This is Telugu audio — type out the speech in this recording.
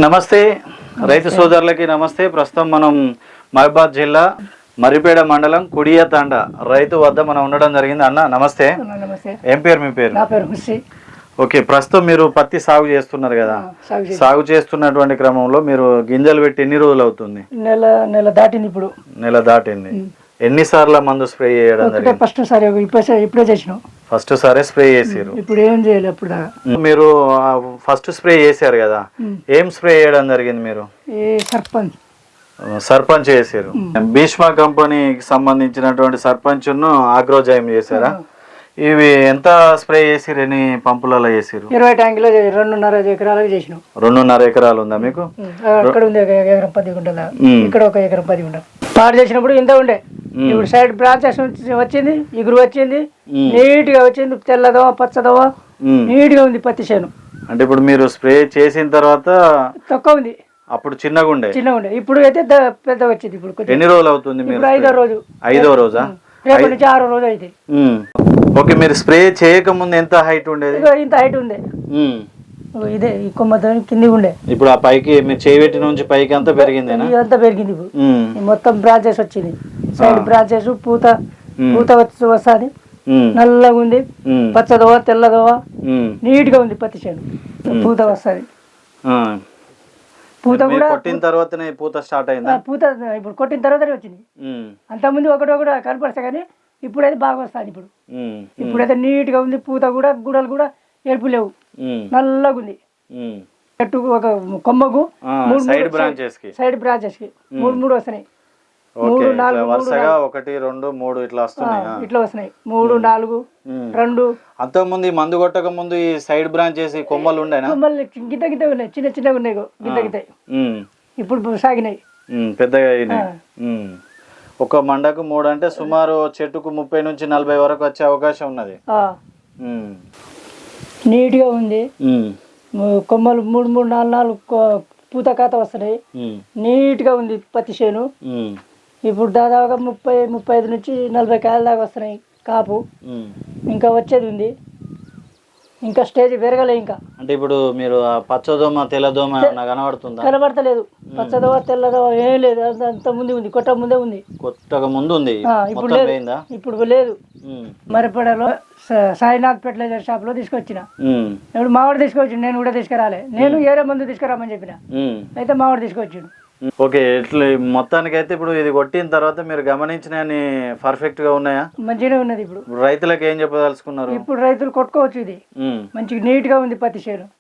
నమస్తే రైతు సోదరులకి నమస్తే. ప్రస్తుతం మనం మహబూబాద్ జిల్లా మర్రిపేడ మండలం కుడియ తాండ రైతు వద్ద మనం ఉండడం జరిగింది. అన్న నమస్తే. ఏం పేరు మీ పేరు? నా పేరు హుస్సేన్. ఓకే, ప్రస్తుతం మీరు పత్తి సాగు చేస్తున్నారు కదా, సాగు చేస్తున్నటువంటి క్రమంలో మీరు గింజలు పెట్టి ఎన్ని రోజులు అవుతుంది? నెల దాటింది. ఇప్పుడు నెల దాటింది. ఎన్నిసార్లు మందు స్ప్రే చేయడం జరిగింది? ఫస్ట్ సారి ఇప్పుడే చేసినాం. ఫస్ట్ సారే స్ప్రే చేసారు. ఇప్పుడు ఏం చేయాలి? అప్పుడు మీరు ఫస్ట్ స్ప్రే చేశారు కదా, ఏం స్ప్రే చేయడం జరిగింది? మీరు సర్పంచ్ చేశారు. భీష్మ కంపెనీకి సంబంధించినటువంటి సర్పంచ్ ఆగ్రోజైమ్ చేశారా? ఇవి ఎంత స్ప్రే చేసిరు? ఎన్ని పంపులలో చేసిరు? 20 ట్యాంకులు 2.5 ఎకరాలకు చేసినాం. 2.5 ఎకరాలు ఉందా మీకు? అక్కడ ఉంది 1 ఎకరం 10 గుంటల, ఇక్కడ 1 ఎకరం 10 గుంటలు. పాడు చేసినప్పుడు ఇంత ఉండే, ఇప్పుడు సైడ్ బ్రాంచెస్ వచ్చింది, ఇగురు వచ్చింది, నీట్ గా వచ్చింది, తెల్లదోవ పచ్చదోవ నీట్ గా ఉంది పత్తి చేను. అంటే ఇప్పుడు మీరు స్ప్రే చేసిన తర్వాత తక్కువ ఉంది, అప్పుడు చిన్నగా ఉండే. ఇప్పుడు అయితే పెద్ద వచ్చింది. ఇప్పుడు ఎన్ని రోజులు అవుతుంది? ఇప్పుడు 5వ రోజు. 5వ రోజా? రేపటి నుంచి 6వ రోజు అయితే. ఓకే, మీరు స్ప్రే చేయక ముందు ఎంత హైట్ ఉండేది? ఇంత హైట్ ఉంది. ఇదే ఈ కొమ్మతో కింది ఉండే. ఇప్పుడు ఆ పైకి మీరు చేయబెట్టిన నుంచి పైకి అంతా పెరిగింది. అంతా పెరిగింది. ఇప్పుడు మొత్తం బ్రాంచెస్ వచ్చింది. సైడ్ బ్రాంచెస్ పూత వస్తుంది, నల్లగా ఉంది, పచ్చదోవ తెల్లదోవ నీట్ గా ఉంది పత్తి చేను. పూత వస్తుంది. పూత కూడా కొట్టిన తర్వాతనే పూత స్టార్ట్ అయింది. పూత ఇప్పుడు కొట్టిన తర్వాతనే వచ్చింది. అంతకుముందు ఒకటి కనపడతా కానీ ఇప్పుడైతే బాగా వస్తుంది. ఇప్పుడైతే నీట్ గా ఉంది. పూత కూడా గుడలు కూడా ఎరుపు లేవు, నల్లగా ఉంది. చెట్టు ఒక కొమ్మకు సైడ్ బ్రాంచెస్ కి 3 వస్తున్నాయి. 3, 4 వరుసగా 1, 2, 3 ఇట్లా వస్తున్నాయి. 3, 4, 2. అంతకు ముందు మందు కొట్టక ముందు ఈ సైడ్ బ్రాంచెస్ కొమ్మలు ఉండేనా? కొమ్మలు గిద్ద ఉన్నాయి, చిన్నగా ఉన్నాయి, గిద్ద. ఇప్పుడు సాగినాయి, పెద్దగా అయినాయి. ఒక మండకు 3 అంటే సుమారు చెట్టుకు 30 నుంచి 40 వరకు వచ్చే అవకాశం ఉన్నది. నీట్ గా ఉంది. కొమ్మలు 3, 4 పూత కాత వస్తున్నాయి. నీట్ గా ఉంది పత్తి చేను. ఇప్పుడు దాదాపుగా 35 నుంచి 40 కాయల దాకా వస్తున్నాయి కాపు. ఇంకా వచ్చేది ఉంది, ఇంకా స్టేజ్ పెరగలే ఇంకా. అంటే ఇప్పుడు మీరు పచ్చదోమ తెల్లదోమ కనబడుతుందా? కనబడతలేదు. పచ్చదోమ తెల్లదోమ ఏం లేదు, అంత ముందు ఉంది, కొట్టక ముందే ఉంది. కొట్టక ముందు ఉంది, ఇప్పుడు లేదు. మరిపడలో సాయినాథ్ ఫెర్టిలైజర్ షాప్ లో తీసుకొచ్చిన. ఇప్పుడు మావాడు తీసుకొచ్చి, నేను కూడా తీసుకురాలే. నేను ఏరే మందు తీసుకురామని చెప్పిన, అయితే మావాడు తీసుకొచ్చిండు. ఓకే, ఇట్లా మొత్తానికి అయితే ఇప్పుడు ఇది కొట్టిన తర్వాత మీరు గమనించిన పర్ఫెక్ట్ గా ఉన్నాయా? మంచిగానే ఉన్నది. ఇప్పుడు రైతులకు ఏం చెప్పదలుచుకున్నారు? ఇప్పుడు రైతులు కొట్టుకోవచ్చు. ఇది మంచిగా నీట్ గా ఉంది పత్తి చేను.